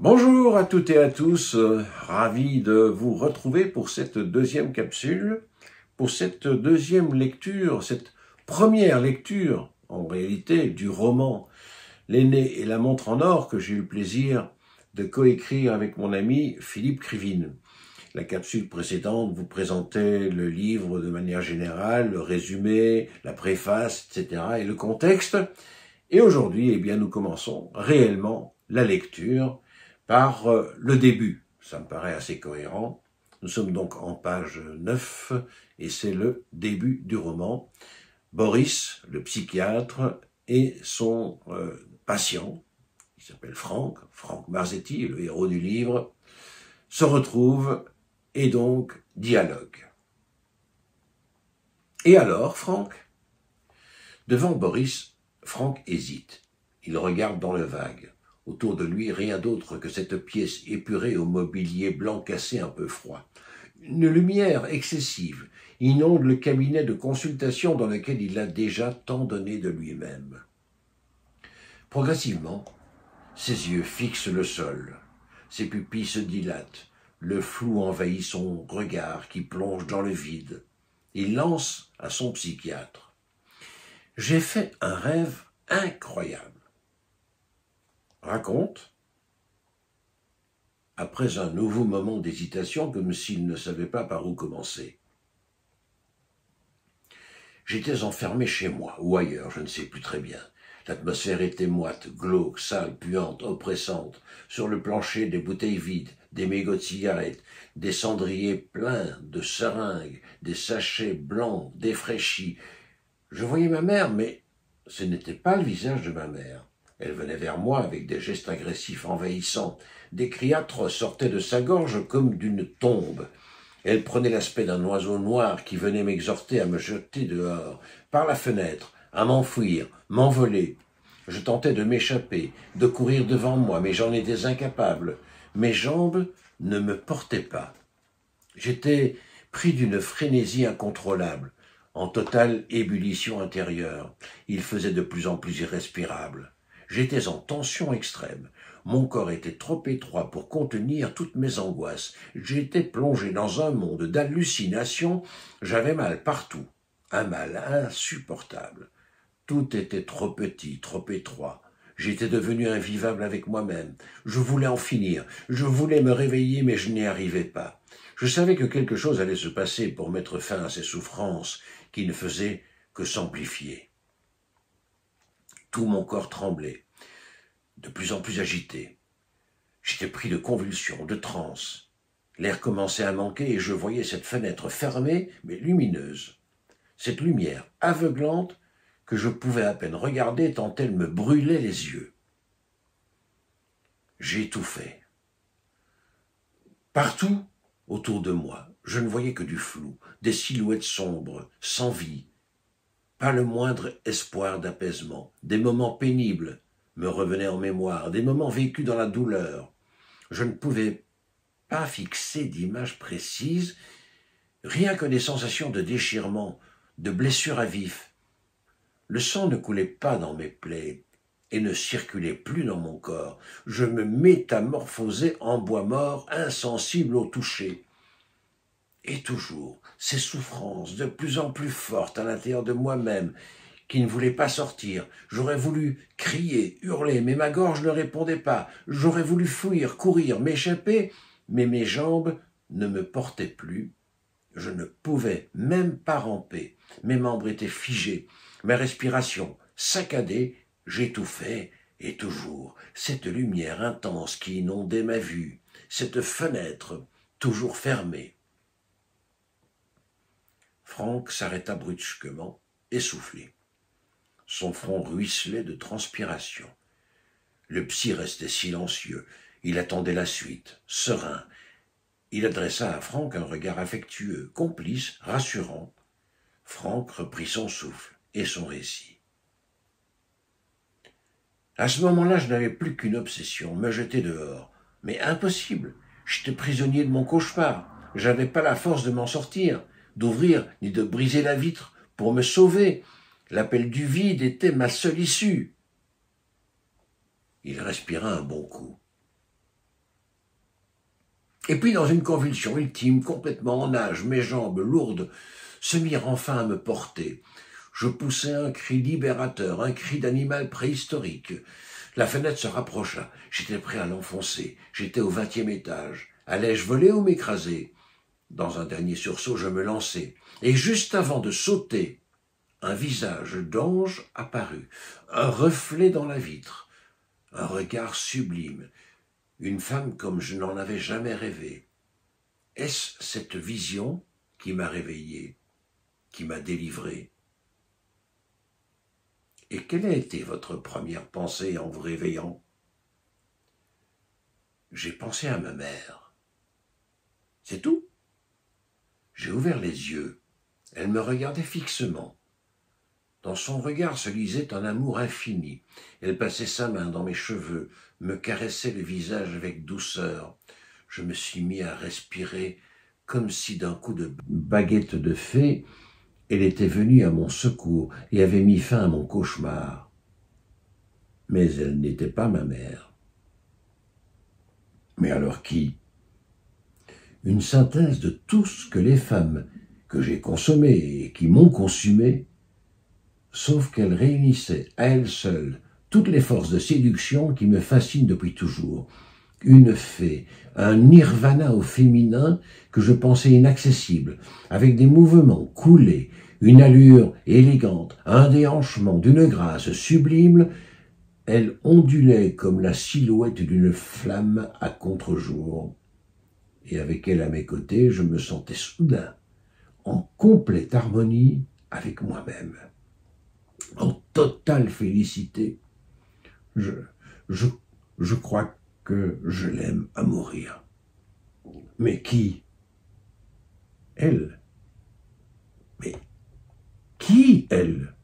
Bonjour à toutes et à tous, ravi de vous retrouver pour cette deuxième capsule, pour cette deuxième lecture, cette première lecture, en réalité, du roman L'aîné et la montre en or que j'ai eu le plaisir de coécrire avec mon ami Philippe Krivine. La capsule précédente vous présentait le livre de manière générale, le résumé, la préface, etc. et le contexte. Et aujourd'hui, eh bien, nous commençons réellement la lecture par le début. Ça me paraît assez cohérent. Nous sommes donc en page 9 et c'est le début du roman. Boris, le psychiatre, et son patient, qui s'appelle Franck Marzetti, le héros du livre, se retrouvent et donc dialoguent. Et alors, Franck? Devant Boris, Franck hésite. Il regarde dans le vague. Autour de lui, rien d'autre que cette pièce épurée au mobilier blanc cassé un peu froid. Une lumière excessive inonde le cabinet de consultation dans lequel il a déjà tant donné de lui-même. Progressivement, ses yeux fixent le sol. Ses pupilles se dilatent. Le flou envahit son regard qui plonge dans le vide. Il lance à son psychiatre. « J'ai fait un rêve incroyable. » Raconte. Après un nouveau moment d'hésitation, comme s'il ne savait pas par où commencer. J'étais enfermé chez moi, ou ailleurs, je ne sais plus très bien. L'atmosphère était moite, glauque, sale, puante, oppressante. Sur le plancher, des bouteilles vides, des mégots de cigarettes, des cendriers pleins de seringues, des sachets blancs, défraîchis. Je voyais ma mère, mais ce n'était pas le visage de ma mère. Elle venait vers moi avec des gestes agressifs envahissants. Des cris atroces sortaient de sa gorge comme d'une tombe. Elle prenait l'aspect d'un oiseau noir qui venait m'exhorter à me jeter dehors, par la fenêtre, à m'enfuir, m'envoler. Je tentais de m'échapper, de courir devant moi, mais j'en étais incapable. Mes jambes ne me portaient pas. J'étais pris d'une frénésie incontrôlable, en totale ébullition intérieure. Il faisait de plus en plus irrespirable. J'étais en tension extrême. Mon corps était trop étroit pour contenir toutes mes angoisses. J'étais plongé dans un monde d'hallucinations. J'avais mal partout. Un mal insupportable. Tout était trop petit, trop étroit. J'étais devenu invivable avec moi-même. Je voulais en finir. Je voulais me réveiller, mais je n'y arrivais pas. Je savais que quelque chose allait se passer pour mettre fin à ces souffrances qui ne faisaient que s'amplifier. Tout mon corps tremblait, de plus en plus agité. J'étais pris de convulsions, de transe. L'air commençait à manquer et je voyais cette fenêtre fermée mais lumineuse. Cette lumière aveuglante que je pouvais à peine regarder tant elle me brûlait les yeux. J'étouffais. Partout autour de moi, je ne voyais que du flou, des silhouettes sombres, sans vie. Pas le moindre espoir d'apaisement. Des moments pénibles me revenaient en mémoire, des moments vécus dans la douleur. Je ne pouvais pas fixer d'image précise, rien que des sensations de déchirement, de blessures à vif. Le sang ne coulait pas dans mes plaies et ne circulait plus dans mon corps. Je me métamorphosais en bois mort, insensible au toucher. Et toujours, ces souffrances de plus en plus fortes à l'intérieur de moi-même, qui ne voulaient pas sortir. J'aurais voulu crier, hurler, mais ma gorge ne répondait pas. J'aurais voulu fuir, courir, m'échapper, mais mes jambes ne me portaient plus. Je ne pouvais même pas ramper. Mes membres étaient figés, ma respiration saccadée, j'étouffais, et toujours cette lumière intense qui inondait ma vue, cette fenêtre toujours fermée. Franck s'arrêta brusquement, essoufflé. Son front ruisselait de transpiration. Le psy restait silencieux. Il attendait la suite, serein. Il adressa à Franck un regard affectueux, complice, rassurant. Franck reprit son souffle et son récit. À ce moment-là, je n'avais plus qu'une obsession, me jeter dehors. Mais impossible, j'étais prisonnier de mon cauchemar. Je n'avais pas la force de m'en sortir, d'ouvrir ni de briser la vitre pour me sauver. L'appel du vide était ma seule issue. Il respira un bon coup. Et puis, dans une convulsion ultime, complètement en nage, mes jambes lourdes se mirent enfin à me porter. Je poussai un cri libérateur, un cri d'animal préhistorique. La fenêtre se rapprocha. J'étais prêt à l'enfoncer. J'étais au 20e étage. Allais-je voler ou m'écraser? Dans un dernier sursaut, je me lançai. Et juste avant de sauter, un visage d'ange apparut, un reflet dans la vitre, un regard sublime, une femme comme je n'en avais jamais rêvé. Est-ce cette vision qui m'a réveillé, qui m'a délivré? Et quelle a été votre première pensée en vous réveillant? J'ai pensé à ma mère. C'est tout. J'ai ouvert les yeux. Elle me regardait fixement. Dans son regard se lisait un amour infini. Elle passait sa main dans mes cheveux, me caressait le visage avec douceur. Je me suis mis à respirer comme si d'un coup de baguette de fée, elle était venue à mon secours et avait mis fin à mon cauchemar. Mais elle n'était pas ma mère. Mais alors qui? Une synthèse de tout ce que les femmes que j'ai consommées et qui m'ont consumé, sauf qu'elle réunissait à elle seule toutes les forces de séduction qui me fascinent depuis toujours. Une fée, un nirvana au féminin que je pensais inaccessible, avec des mouvements coulés, une allure élégante, un déhanchement d'une grâce sublime. Elle ondulait comme la silhouette d'une flamme à contre-jour. Et avec elle à mes côtés, je me sentais soudain en complète harmonie avec moi-même, en totale félicité. Je crois que je l'aime à mourir. Mais qui? Elle. Mais qui, elle?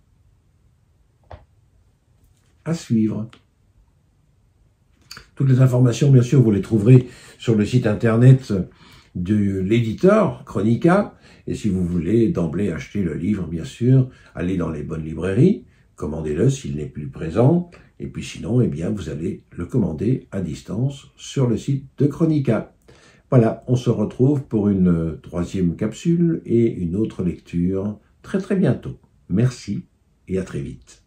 À suivre. Toutes les informations, bien sûr, vous les trouverez sur le site internet de l'éditeur Chronica. Et si vous voulez d'emblée acheter le livre, bien sûr, allez dans les bonnes librairies, commandez-le s'il n'est plus présent. Et puis sinon, eh bien, vous allez le commander à distance sur le site de Chronica. Voilà, on se retrouve pour une 3e capsule et une autre lecture très très bientôt. Merci et à très vite.